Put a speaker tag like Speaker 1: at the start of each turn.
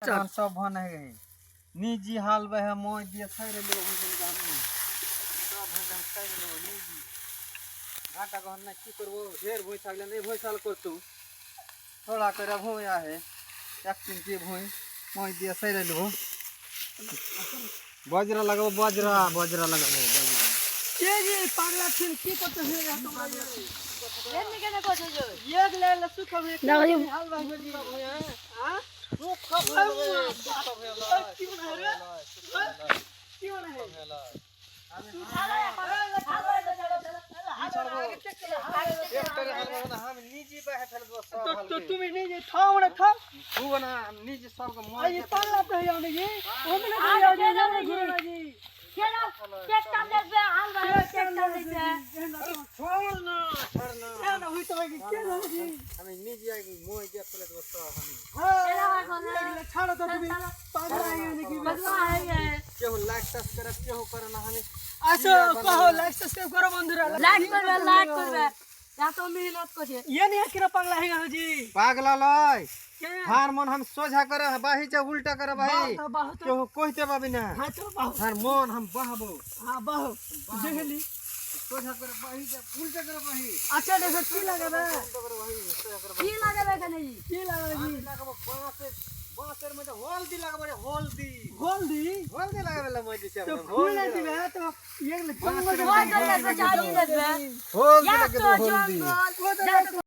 Speaker 1: এখন সব ভন হয়ে গেছে নিজি হাল বহে মই দিয়ে ছাইরে দেব বুঝলি আমি সব ভন ছাইরে দেব নিজি ঘাটা গহন না কি করব ঢের ভই থাকলে এই ভই সাল করতু थोड़ा করে ভই আহে এক চিমটি ভই মই দিয়ে ছাইরে দেব বজরা লাগাবো বজরা লাগাবো বজরা
Speaker 2: কে রে পাগলা ছিন কি করতে হে তোমরা
Speaker 3: এমনি কেন করছো যে
Speaker 2: এক লে সুখ হবে হাল বাহিবে দি হ্যাঁ সুখ হবে কি মনে রে কি মনে হে
Speaker 1: আমি
Speaker 3: খালা খালা
Speaker 1: ट्रैक्टर हाल में हम निजी पे है फैल सब
Speaker 2: तो তুমি নিজে খাও মানে খাও
Speaker 1: तू ना निजी सब को मोर
Speaker 2: এই পাগলা তো হে আমি কি ওমনে তো যাও যে ঘুরে না জি
Speaker 3: কেন টেক্সটা দেখবে হাল ভাই টেক্সটা দেখবে
Speaker 1: छोड़ ना
Speaker 2: এ না হইতো কি কে জানো জি
Speaker 1: আমি নিজি আই মই দিয়ে ফেলে দেব সব আমি
Speaker 2: হ্যাঁ ছাড়ো তো তুমি পাগলা হয়ে নাকি
Speaker 3: बदला है ये
Speaker 1: কেউ লাইক সাবস্ক্রাইব কেউ করে না আমি
Speaker 2: আসো কहो লাইক সাবস্ক্রাইব করো বন্ধুরা
Speaker 3: लाइक करबे या तो मेहनत करछे
Speaker 2: ये नहीं किरा पागला है गलो जी
Speaker 1: पागला लय
Speaker 2: के
Speaker 1: हार मन हम सोझा करे बाही से उल्टा करे भाई
Speaker 2: बहुत
Speaker 1: केहू कहते बाबी ना
Speaker 2: हां तो बहुत
Speaker 1: हार मन हम बहबो
Speaker 2: हां बहुत देखली
Speaker 1: सोझा करे बाही से उल्टा करे बाही
Speaker 2: अच्छा देखो की लगाबे
Speaker 1: उल्टा करे बाही सोझा करे
Speaker 3: की लगाबे कने जी
Speaker 2: की लगाबे जी
Speaker 1: लगाबो बांसेर में हल्दी लगाबे हल्दी
Speaker 2: हल्दी
Speaker 1: हल्दी लगाबे ला मैं दिसे
Speaker 2: तो फूल नहीं दिबे तो ये ले
Speaker 3: वो कर ले तो जानी देबे
Speaker 1: हल्दी
Speaker 3: या
Speaker 1: लगे
Speaker 3: तो
Speaker 1: हल्दी
Speaker 3: जंगल